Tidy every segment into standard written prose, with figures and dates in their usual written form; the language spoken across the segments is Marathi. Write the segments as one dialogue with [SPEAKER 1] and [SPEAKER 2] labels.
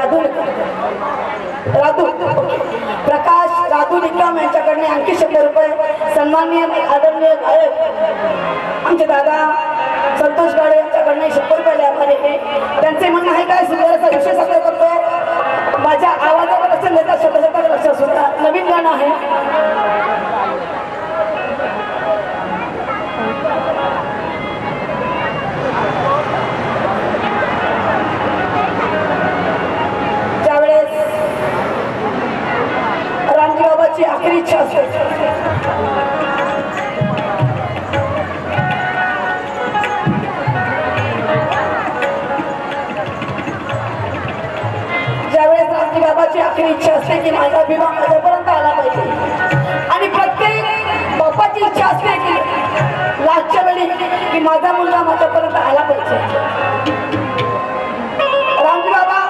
[SPEAKER 1] राधू राधू प्रकाश राधू निकम यांच्याकडे आणखी 100 रुपये सन्माननीय आदरणीय गायक आमचे दादा संतोष गाडे यांच्याकडनं 100 रुपये आभारी आहे। त्यांचे म्हणणं आहे काय सुंदर असा विषय सादर करतो। माझ्या आवाजावर लक्ष देता शब्दाकडे लक्ष असू द्या। नवीन गाणं आहे। रामजी आखरी इच्छा असते ज्यावेळेस रामजी बाबाची आखरी इच्छा असते की माझा विवाह माझ्यापर्यंत आला पाहिजे आणि प्रत्येक बापाची इच्छा असते की लास्टच्या वेळी की माझा मुलगा माझ्यापर्यंत आला पाहिजे। रामजी बाबा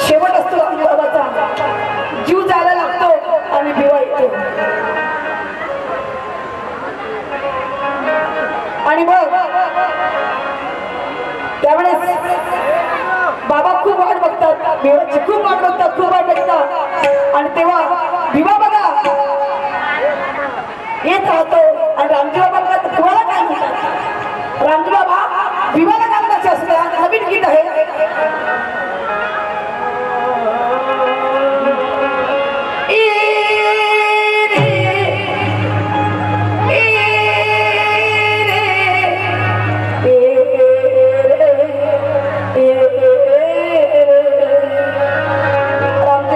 [SPEAKER 1] शेवट असतो रामजी बाबाचा जीव जायला लागतो आणि भिवा येतो आणि मग त्यावेळेस बाबा खूप वाट बघतात भिवाची खूप वाट बघतात आणि तेव्हा भिवा बघा येत राहतो आणि रामजी बाबा भिवाला काय म्हणतात रामजी बाबा भिवाला काय म्हणायचे असतं नवीन गीत आहे। रामजी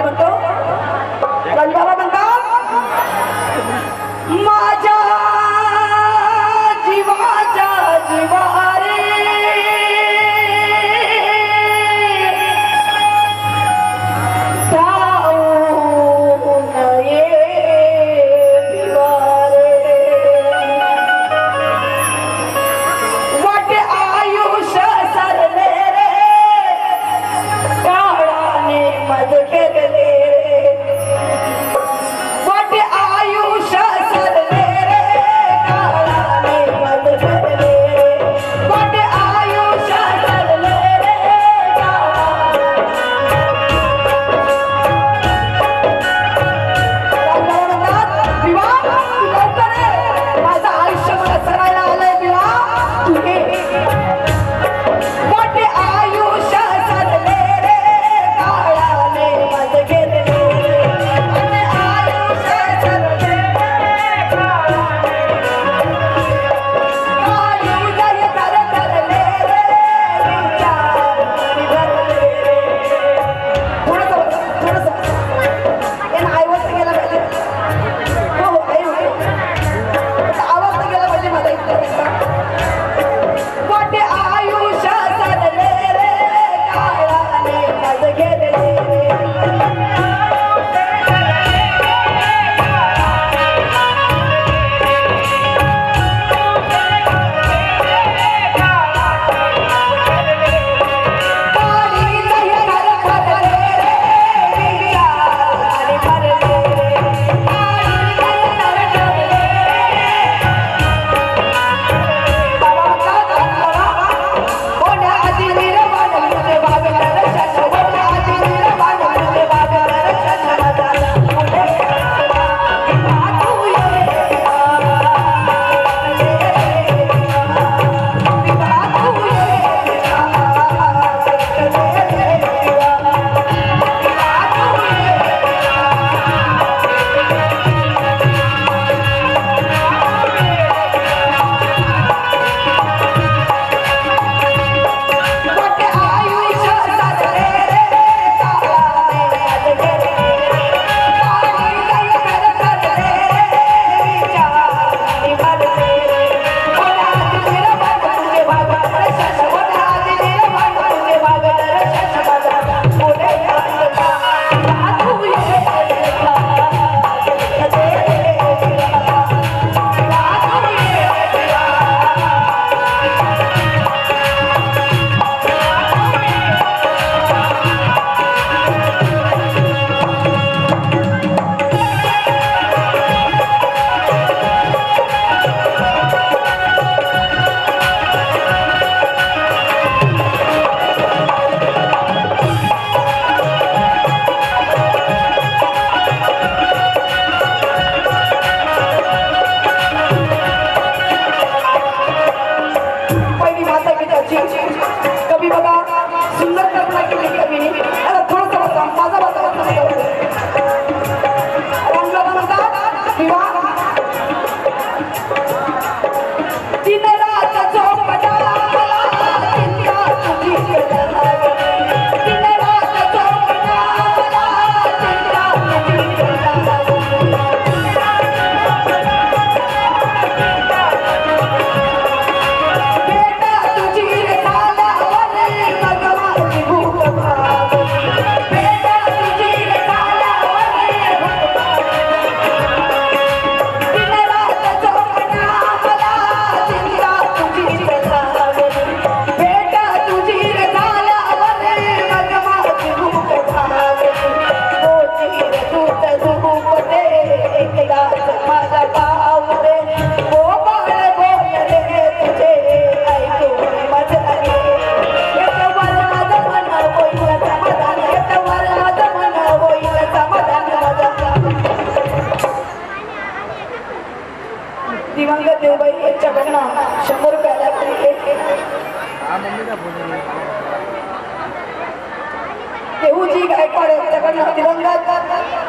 [SPEAKER 1] यांच्याकडनं दिवंगत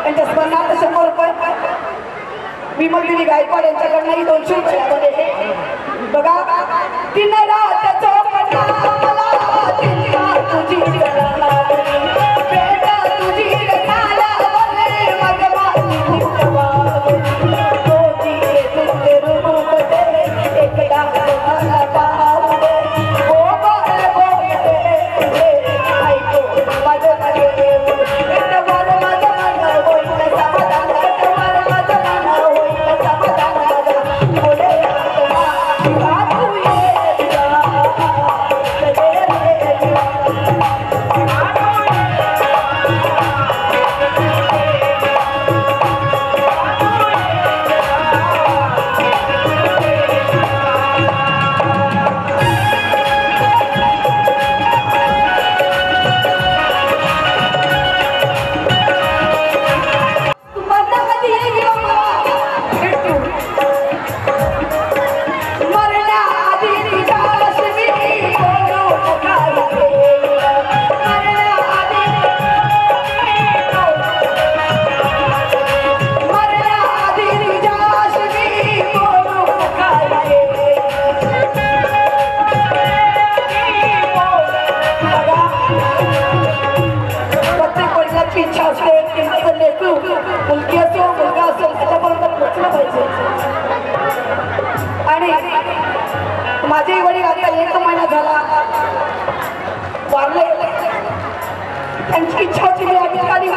[SPEAKER 1] यांच्या स्मरणार्थ 100 रुपये, विमलदेवी गायकवाड यांच्याकडनंही 200 रुपये. बघा तीन रात माझे वडील आता 1 महिना झाला वारले. त्यांची इच्छा होती मी या ठिकाणी